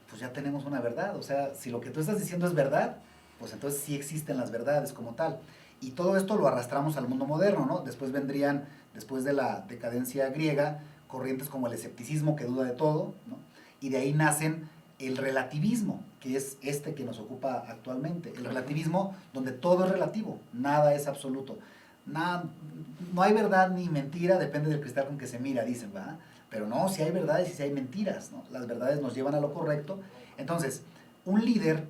pues ya tenemos una verdad. O sea, si lo que tú estás diciendo es verdad, pues entonces sí existen las verdades como tal. Y todo esto lo arrastramos al mundo moderno, ¿no? Después vendrían, después de la decadencia griega, corrientes como el escepticismo que duda de todo, ¿no? Y de ahí nacen el relativismo, que es este que nos ocupa actualmente. El relativismo donde todo es relativo, nada es absoluto. Nada, no hay verdad ni mentira, depende del cristal con que se mira, dicen, ¿verdad? Pero no, si hay verdades y si hay mentiras, ¿no? Las verdades nos llevan a lo correcto. Entonces, un líder,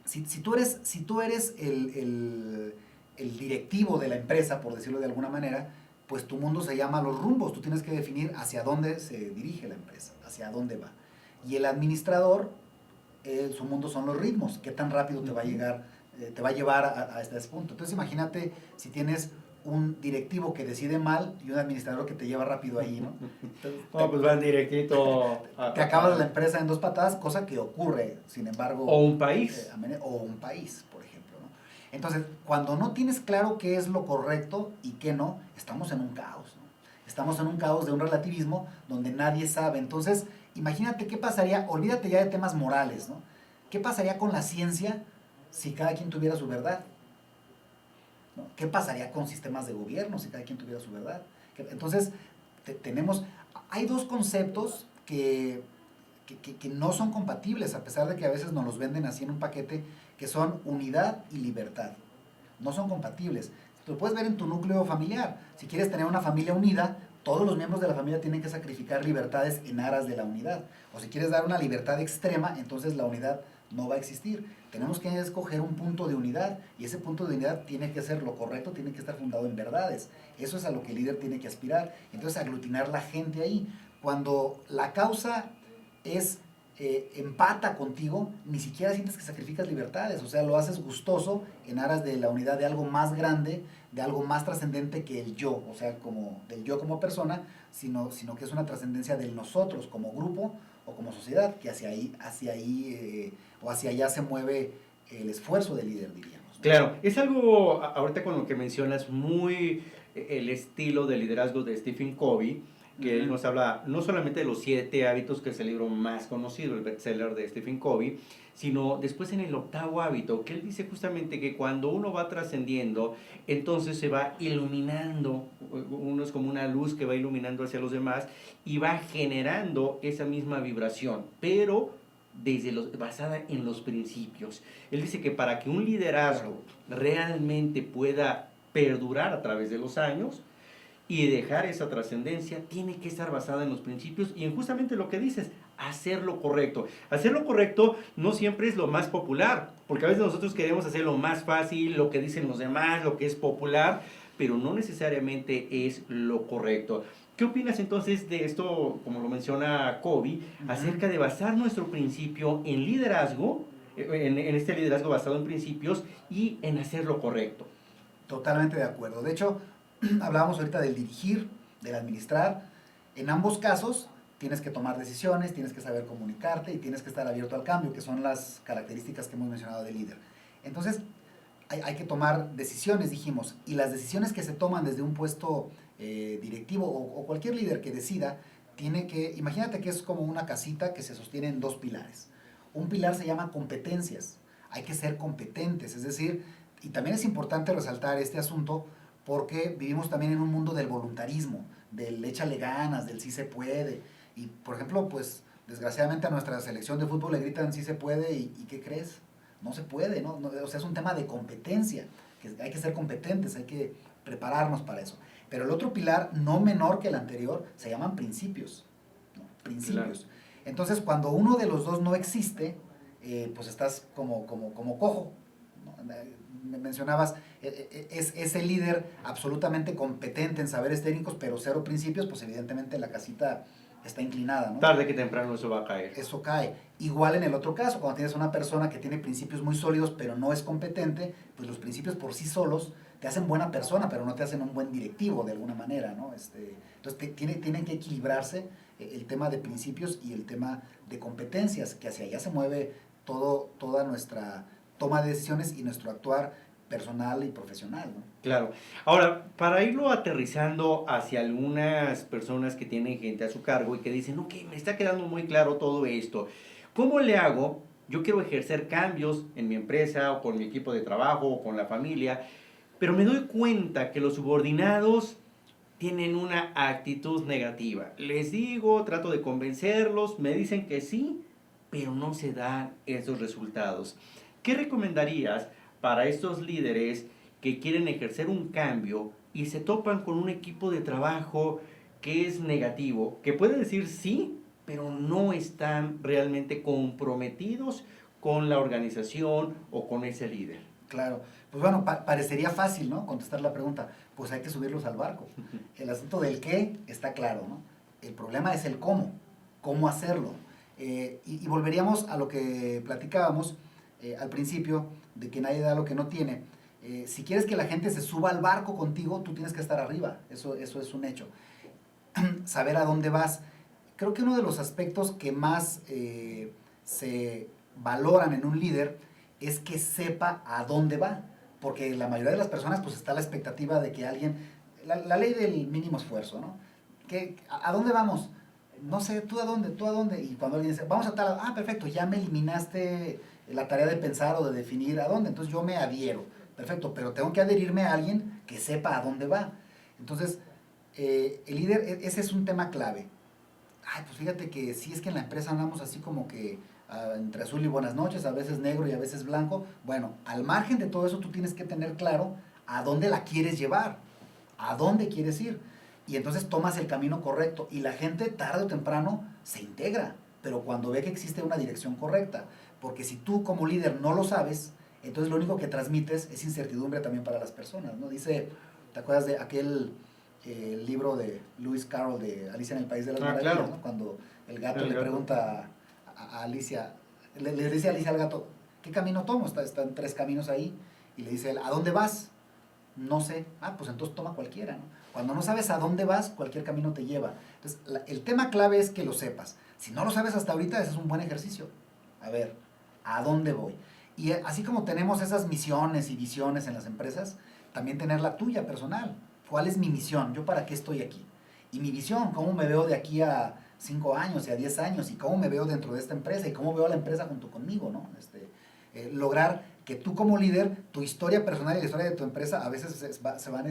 si tú eres el directivo de la empresa, por decirlo de alguna manera, pues tu mundo se llama los rumbos. Tú tienes que definir hacia dónde se dirige la empresa, hacia dónde va. Y el administrador, su mundo son los ritmos, qué tan rápido te va a llegar, te va a llevar a este punto. Entonces imagínate si tienes un directivo que decide mal y un administrador que te lleva rápido ahí, ¿no? Entonces, no, pues van directito te acabas la empresa en 2 patadas, cosa que ocurre, sin embargo. O un país. O un país, por ejemplo, ¿no? Entonces, cuando no tienes claro qué es lo correcto y qué no, estamos en un caos, ¿no? Estamos en un caos de un relativismo donde nadie sabe. Entonces, imagínate qué pasaría, olvídate ya de temas morales, ¿no? ¿Qué pasaría con la ciencia si cada quien tuviera su verdad? ¿No? ¿Qué pasaría con sistemas de gobierno si cada quien tuviera su verdad? Entonces, hay 2 conceptos que no son compatibles, a pesar de que a veces nos los venden así en un paquete, que son unidad y libertad. No son compatibles. Lo puedes ver en tu núcleo familiar. Si quieres tener una familia unida, todos los miembros de la familia tienen que sacrificar libertades en aras de la unidad. O si quieres dar una libertad extrema, entonces la unidad no va a existir. Tenemos que escoger un punto de unidad y ese punto de unidad tiene que ser lo correcto, tiene que estar fundado en verdades. Eso es a lo que el líder tiene que aspirar. Entonces aglutinar la gente ahí. Cuando la causa empata contigo, ni siquiera sientes que sacrificas libertades, o sea, lo haces gustoso en aras de la unidad de algo más grande, de algo más trascendente que el yo, o sea, como del yo como persona, sino que es una trascendencia del nosotros como grupo o como sociedad, que hacia allá se mueve el esfuerzo del líder, diríamos, ¿no? Claro, es algo, ahorita con lo que mencionas, muy el estilo de liderazgo de Stephen Covey, que él nos habla no solamente de los 7 hábitos, que es el libro más conocido, el bestseller de Stephen Covey, sino después en el 8º hábito, que él dice justamente que cuando uno va trascendiendo, entonces se va iluminando, uno es como una luz que va iluminando hacia los demás y va generando esa misma vibración, pero basada en los principios. Él dice que para que un liderazgo realmente pueda perdurar a través de los años, y dejar esa trascendencia, tiene que estar basada en los principios y en justamente lo que dices, hacer lo correcto. Hacer lo correcto no siempre es lo más popular, porque a veces nosotros queremos hacer lo más fácil, lo que dicen los demás, lo que es popular, pero no necesariamente es lo correcto. ¿Qué opinas entonces de esto, como lo menciona Covey, acerca de basar nuestro principio en liderazgo, en este liderazgo basado en principios y en hacer lo correcto? Totalmente de acuerdo. De hecho, hablábamos ahorita del dirigir, del administrar. En ambos casos tienes que tomar decisiones, tienes que saber comunicarte y tienes que estar abierto al cambio, que son las características que hemos mencionado del líder. Entonces, hay que tomar decisiones, dijimos, y las decisiones que se toman desde un puesto directivo o cualquier líder que decida, imagínate que es como una casita que se sostiene en 2 pilares. Un pilar se llama competencias. Hay que ser competentes, es decir, y también es importante resaltar este asunto, porque vivimos también en un mundo del voluntarismo, del échale ganas, del sí se puede. Y, por ejemplo, pues, desgraciadamente a nuestra selección de fútbol le gritan sí se puede, ¿y qué crees? No se puede, ¿no? O sea, es un tema de competencia, que hay que ser competentes, hay que prepararnos para eso. Pero el otro pilar, no menor que el anterior, se llaman principios, ¿no? Principios. Claro. Entonces, cuando uno de los dos no existe, pues estás como cojo, ¿no? Mencionabas, es ese líder absolutamente competente en saberes técnicos, pero 0 principios, pues evidentemente la casita está inclinada, ¿no? Tarde que temprano eso va a caer. Eso cae. Igual en el otro caso, cuando tienes una persona que tiene principios muy sólidos, pero no es competente, pues los principios por sí solos te hacen buena persona, pero no te hacen un buen directivo de alguna manera, ¿no? Entonces tienen que equilibrarse el tema de principios y el tema de competencias, que hacia allá se mueve toda nuestra toma de decisiones y nuestro actuar personal y profesional, ¿no? Claro. Ahora, para irlo aterrizando hacia algunas personas que tienen gente a su cargo y que dicen, ok, me está quedando muy claro todo esto, ¿cómo le hago? Yo quiero ejercer cambios en mi empresa o con mi equipo de trabajo o con la familia, pero me doy cuenta que los subordinados tienen una actitud negativa. Les digo, trato de convencerlos, me dicen que sí, pero no se dan esos resultados. ¿Qué recomendarías para estos líderes que quieren ejercer un cambio y se topan con un equipo de trabajo que es negativo, que puede decir sí, pero no están realmente comprometidos con la organización o con ese líder? Claro, pues bueno, parecería fácil, ¿no? Contestar la pregunta, pues hay que subirlos al barco. El asunto del qué está claro, ¿no? El problema es el cómo hacerlo. Y volveríamos a lo que platicábamos al principio, de que nadie da lo que no tiene. Si quieres que la gente se suba al barco contigo, tú tienes que estar arriba, eso es un hecho. Saber a dónde vas. Creo que uno de los aspectos que más se valoran en un líder es que sepa a dónde va, porque la mayoría de las personas pues está la expectativa de que alguien, la ley del mínimo esfuerzo, ¿no? ¿A dónde vamos? No sé, ¿tú a dónde? Y cuando alguien dice, vamos a tal, perfecto, ya me eliminaste la tarea de pensar o de definir a dónde, entonces yo me adhiero, perfecto, pero tengo que adherirme a alguien que sepa a dónde va. Entonces, el líder, ese es un tema clave. Ay, pues fíjate que sí es que en la empresa andamos así como que entre azul y buenas noches, a veces negro y a veces blanco. Bueno, al margen de todo eso tú tienes que tener claro a dónde la quieres llevar, a dónde quieres ir. Y entonces tomas el camino correcto y la gente tarde o temprano se integra, pero cuando ve que existe una dirección correcta. Porque si tú como líder no lo sabes, entonces lo único que transmites es incertidumbre también para las personas, ¿no? Dice, ¿te acuerdas de aquel libro de Lewis Carroll de Alicia en el País de las Maravillas? Claro. ¿No? Cuando el gato le pregunta a Alicia, le dice a Alicia al gato, ¿qué camino tomo? Están tres caminos ahí. Y le dice él, ¿a dónde vas? No sé. Pues entonces toma cualquiera, ¿no? Cuando no sabes a dónde vas, cualquier camino te lleva. Entonces, el tema clave es que lo sepas. Si no lo sabes hasta ahorita, ese es un buen ejercicio. A ver, ¿a dónde voy? Y así como tenemos esas misiones y visiones en las empresas, también tener la tuya personal. ¿Cuál es mi misión? ¿Yo para qué estoy aquí? Y mi visión, ¿cómo me veo de aquí a 5 años y a 10 años? ¿Y cómo me veo dentro de esta empresa? ¿Y cómo veo a la empresa junto conmigo? ¿No? Lograr que tú como líder, tu historia personal y la historia de tu empresa a veces se van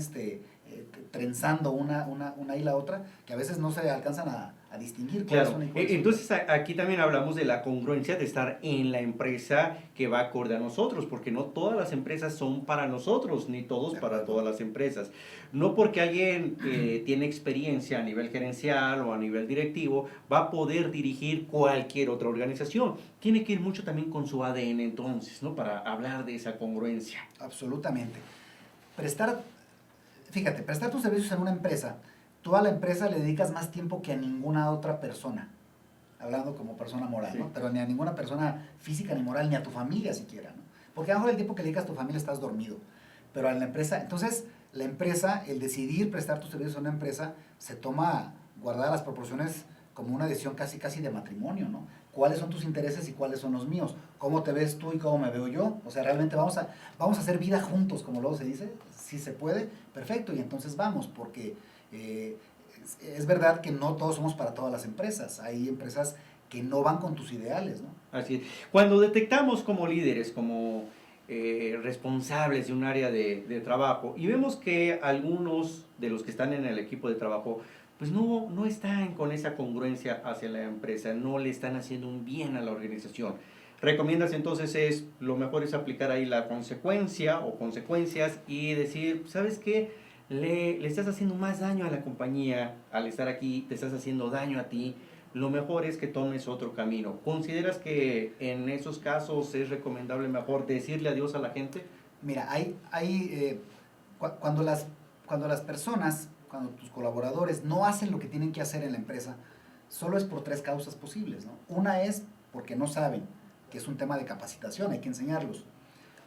trenzando una y la otra, que a veces no se alcanzan a distinguir. Claro, entonces aquí también hablamos de la congruencia de estar en la empresa que va acorde a nosotros, porque no todas las empresas son para nosotros, ni todos para todas las empresas. No porque alguien tiene experiencia a nivel gerencial o a nivel directivo, va a poder dirigir cualquier otra organización. Tiene que ir mucho también con su ADN entonces, ¿no? Para hablar de esa congruencia. Absolutamente. Fíjate, prestar tus servicios en una empresa, tú a la empresa le dedicas más tiempo que a ninguna otra persona, hablando como persona moral, sí, ¿no? Pero ni a ninguna persona física ni moral, ni a tu familia siquiera, ¿no? Porque a lo mejor el tiempo que le dedicas a tu familia estás dormido, pero a la empresa, entonces la empresa, el decidir prestar tus servicios a una empresa, se toma guardadas las proporciones como una decisión casi de matrimonio, ¿no? ¿Cuáles son tus intereses y cuáles son los míos? ¿Cómo te ves tú y cómo me veo yo? O sea, realmente vamos a hacer vida juntos, como luego se dice. Si se puede, perfecto, y entonces vamos, porque es verdad que no todos somos para todas las empresas. Hay empresas que no van con tus ideales, ¿no? Así es. Cuando detectamos como líderes, como responsables de un área de trabajo, y vemos que algunos de los que están en el equipo de trabajo pues no están con esa congruencia hacia la empresa, no le están haciendo un bien a la organización. ¿Recomiendas entonces lo mejor es aplicar ahí la consecuencia o consecuencias y decir, ¿sabes qué? Le estás haciendo más daño a la compañía al estar aquí, te estás haciendo daño a ti, lo mejor es que tomes otro camino. ¿Consideras que en esos casos es recomendable mejor decirle adiós a la gente? Mira, cuando las personas, cuando tus colaboradores no hacen lo que tienen que hacer en la empresa, solo es por 3 causas posibles, ¿no? Una es porque no saben, que es un tema de capacitación, hay que enseñarlos.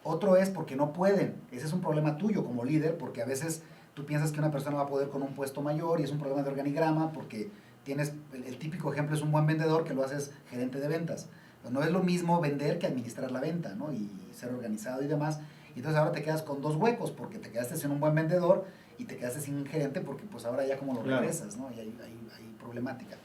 Otro es porque no pueden, ese es un problema tuyo como líder, porque a veces tú piensas que una persona va a poder con un puesto mayor y es un problema de organigrama, porque el típico ejemplo es un buen vendedor que lo haces gerente de ventas. No es lo mismo vender que administrar la venta, ¿no? Y ser organizado y demás. Y entonces ahora te quedas con dos huecos, porque te quedaste sin un buen vendedor y te quedaste sin un gerente, porque pues ahora ya como lo regresas, ¿no? Y hay problemática.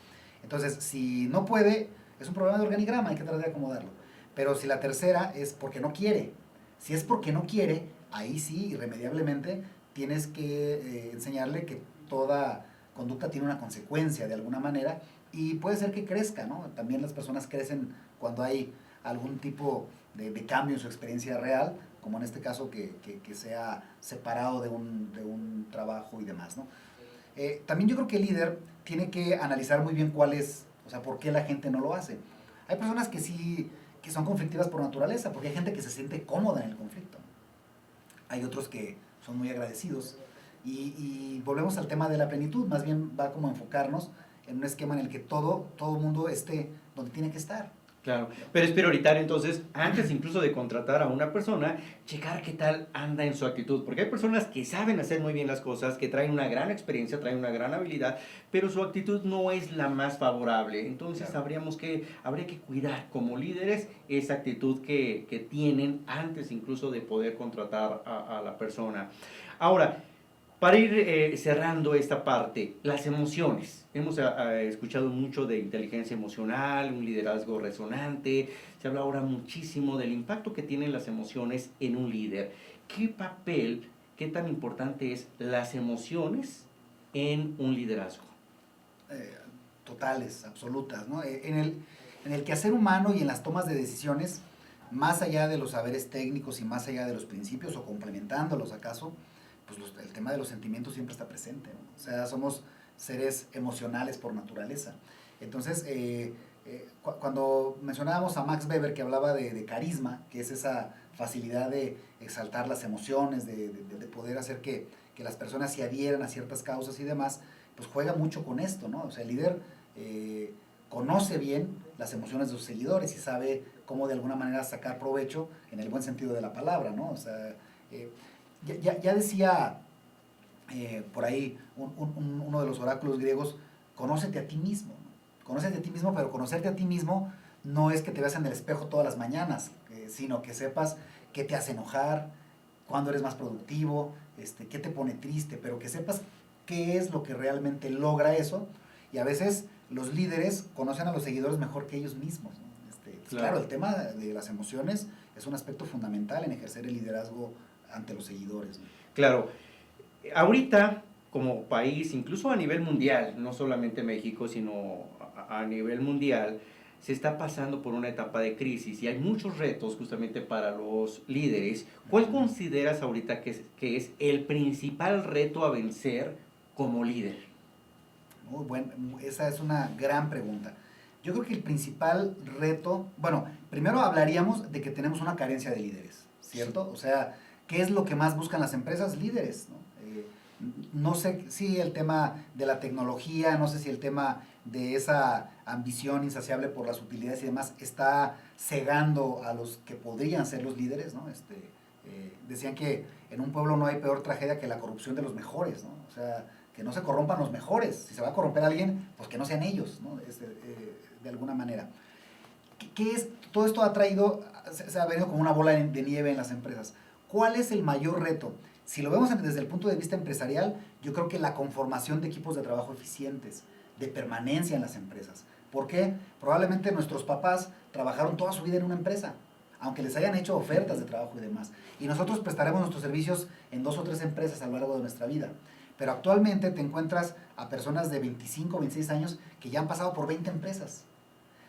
Entonces, si no puede, es un problema de organigrama, hay que tratar de acomodarlo. Pero si la tercera es porque no quiere, si es porque no quiere, ahí sí, irremediablemente, tienes que enseñarle que toda conducta tiene una consecuencia de alguna manera y puede ser que crezca, ¿no? También las personas crecen cuando hay algún tipo de cambio en su experiencia real, como en este caso que sea separado de un trabajo y demás, ¿no? También yo creo que el líder tiene que analizar muy bien cuál es, o sea, por qué la gente no lo hace. Hay personas que sí, que son conflictivas por naturaleza, porque hay gente que se siente cómoda en el conflicto. Hay otros que son muy agradecidos. Y volvemos al tema de la plenitud, más bien va como a enfocarnos en un esquema en el que todo mundo esté donde tiene que estar. Claro, pero es prioritario entonces, antes incluso de contratar a una persona, checar qué tal anda en su actitud, porque hay personas que saben hacer muy bien las cosas, que traen una gran experiencia, traen una gran habilidad, pero su actitud no es la más favorable. Entonces Claro. habría que cuidar como líderes esa actitud que tienen antes incluso de poder contratar a la persona. Ahora, para ir cerrando esta parte, las emociones. Hemos escuchado mucho de inteligencia emocional, un liderazgo resonante. Se habla ahora muchísimo del impacto que tienen las emociones en un líder. ¿Qué papel, qué tan importante es las emociones en un liderazgo? Totales, absolutas, ¿no? En el quehacer humano y en las tomas de decisiones, más allá de los saberes técnicos y más allá de los principios o complementándolos acaso, pues el tema de los sentimientos siempre está presente, ¿no? O sea, somos seres emocionales por naturaleza. Entonces, cuando mencionábamos a Max Weber que hablaba de carisma, que es esa facilidad de exaltar las emociones, de poder hacer que las personas se adhieran a ciertas causas y demás, pues juega mucho con esto, ¿no? O sea, el líder conoce bien las emociones de sus seguidores y sabe cómo de alguna manera sacar provecho en el buen sentido de la palabra, ¿no? O sea, ya decía por ahí uno de los oráculos griegos, conócete a ti mismo, ¿no? Conócete a ti mismo, pero conocerte a ti mismo no es que te veas en el espejo todas las mañanas, sino que sepas qué te hace enojar, cuándo eres más productivo, qué te pone triste, pero que sepas qué es lo que realmente logra eso. Y a veces los líderes conocen a los seguidores mejor que ellos mismos, ¿no? Claro, el tema de las emociones es un aspecto fundamental en ejercer el liderazgo ante los seguidores, ¿no? Claro, ahorita como país, incluso a nivel mundial, no solamente México, sino a nivel mundial, se está pasando por una etapa de crisis y hay muchos retos justamente para los líderes. ¿Cuál consideras ahorita que es el principal reto a vencer como líder? Muy bueno, esa es una gran pregunta. Yo creo que el principal reto, bueno, primero hablaríamos de que tenemos una carencia de líderes, ¿cierto? O sea, ¿qué es lo que más buscan las empresas? Líderes, ¿no? No sé si el tema de la tecnología, no sé si el tema de esa ambición insaciable por las utilidades y demás está cegando a los que podrían ser los líderes, ¿no? Decían que en un pueblo no hay peor tragedia que la corrupción de los mejores, ¿no? O sea, que no se corrompan los mejores. Si se va a corromper a alguien, pues que no sean ellos, ¿no? De alguna manera. ¿Qué es? Todo esto ha traído, se ha venido como una bola de nieve en las empresas. ¿Cuál es el mayor reto? Si lo vemos desde el punto de vista empresarial, yo creo que la conformación de equipos de trabajo eficientes, de permanencia en las empresas. ¿Por qué? Probablemente nuestros papás trabajaron toda su vida en una empresa, aunque les hayan hecho ofertas de trabajo y demás. Y nosotros prestaremos nuestros servicios en 2 o 3 empresas a lo largo de nuestra vida. Pero actualmente te encuentras a personas de 25, 26 años que ya han pasado por 20 empresas.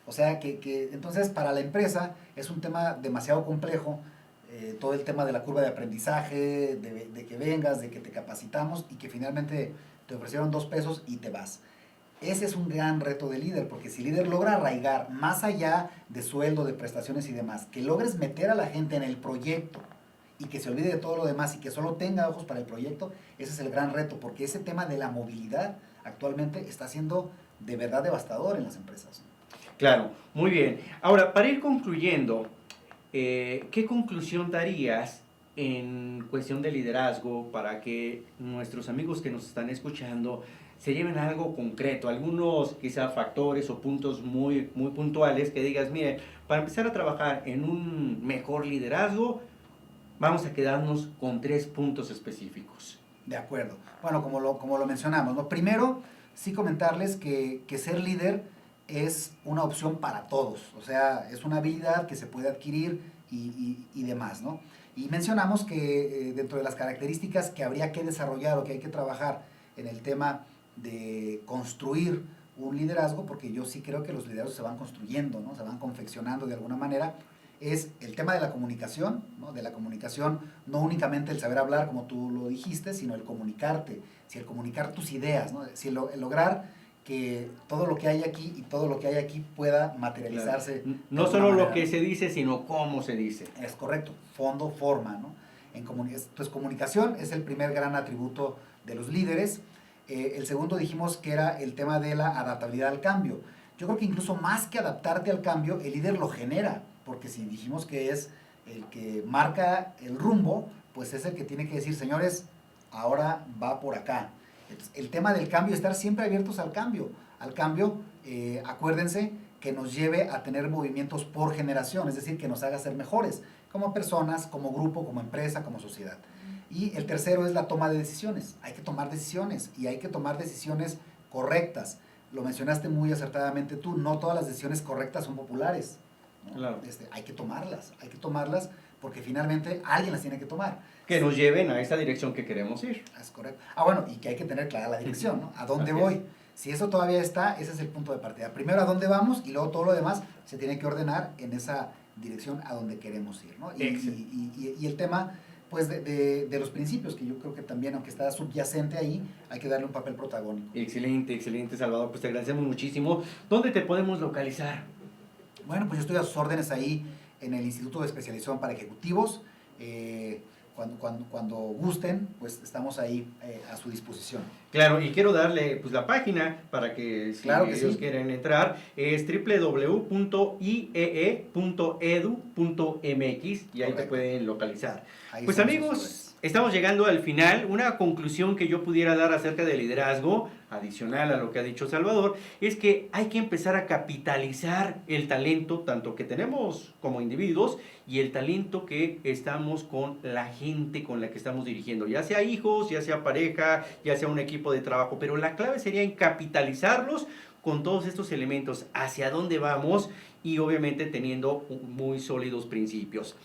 O sea que entonces para la empresa es un tema demasiado complejo, todo el tema de la curva de aprendizaje, de que vengas, de que te capacitamos y que finalmente te ofrecieron 2 pesos y te vas. Ese es un gran reto de líder, porque si el líder logra arraigar más allá de sueldo, de prestaciones y demás, que logres meter a la gente en el proyecto y que se olvide de todo lo demás y que solo tenga ojos para el proyecto, ese es el gran reto, porque ese tema de la movilidad actualmente está siendo de verdad devastador en las empresas. Claro, muy bien. Ahora, para ir concluyendo, ¿qué conclusión darías en cuestión de liderazgo para que nuestros amigos que nos están escuchando se lleven a algo concreto, algunos quizá factores o puntos muy puntuales que digas, mire, para empezar a trabajar en un mejor liderazgo, vamos a quedarnos con 3 puntos específicos. De acuerdo. Bueno, como lo mencionamos, ¿no? Primero, sí comentarles que ser líder es una opción para todos, o sea, es una habilidad que se puede adquirir y demás, ¿no? Y mencionamos que dentro de las características que habría que desarrollar o que hay que trabajar en el tema de construir un liderazgo, porque yo sí creo que los liderazgos se van construyendo, ¿no? Se van confeccionando de alguna manera, es el tema de la comunicación, ¿no? De la comunicación, no únicamente el saber hablar, como tú lo dijiste, sino el comunicarte, si el comunicar tus ideas, ¿no? Si el lograr que todo lo que hay aquí y todo lo que hay aquí pueda materializarse. Claro. No solo lo que se dice, sino cómo se dice. Es correcto, fondo, forma, ¿no? Entonces, comunicación es el primer gran atributo de los líderes. El segundo dijimos que era el tema de la adaptabilidad al cambio. Yo creo que incluso más que adaptarte al cambio, el líder lo genera, porque si dijimos que es el que marca el rumbo, pues es el que tiene que decir, señores, ahora va por acá. Entonces, el tema del cambio, estar siempre abiertos al cambio. Al cambio, acuérdense que nos lleve a tener movimientos por generación, es decir, que nos haga ser mejores, como personas, como grupo, como empresa, como sociedad. Y el tercero es la toma de decisiones. Hay que tomar decisiones y hay que tomar decisiones correctas. Lo mencionaste muy acertadamente tú, no todas las decisiones correctas son populares, ¿no? Claro. Hay que tomarlas porque finalmente alguien las tiene que tomar. Que nos lleven a esa dirección que queremos ir. Es correcto. Bueno, y que hay que tener clara la dirección, ¿no? ¿A dónde voy? Si eso todavía está, ese es el punto de partida. Primero a dónde vamos y luego todo lo demás se tiene que ordenar en esa dirección a donde queremos ir, ¿no? Y el tema, pues, de los principios, que yo creo que también, aunque está subyacente ahí, hay que darle un papel protagónico. Excelente, Salvador. Pues te agradecemos muchísimo. ¿Dónde te podemos localizar? Bueno, pues yo estoy a sus órdenes ahí en el Instituto de Especialización para Ejecutivos. Cuando gusten, pues estamos ahí a su disposición. Claro, y quiero darle pues la página para que si claro que ellos sí. quieren entrar, es www.iee.edu.mx y ahí te pueden localizar. Ahí pues amigos, estamos llegando al final. Una conclusión que yo pudiera dar acerca del liderazgo, adicional a lo que ha dicho Salvador, es que hay que empezar a capitalizar el talento, tanto que tenemos como individuos, y el talento que estamos con la gente con la que estamos dirigiendo, ya sea hijos, ya sea pareja, ya sea un equipo de trabajo, pero la clave sería en capitalizarlos con todos estos elementos, hacia dónde vamos y obviamente teniendo muy sólidos principios.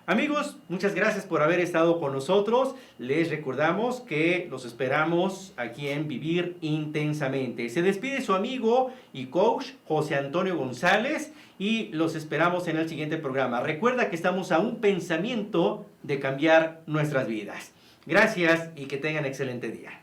Amigos, muchas gracias por haber estado con nosotros. Les recordamos que los esperamos aquí en Vivir Intensamente. Se despide su amigo y coach José Antonio González y los esperamos en el siguiente programa. Recuerda que estamos a un pensamiento de cambiar nuestras vidas. Gracias y que tengan excelente día.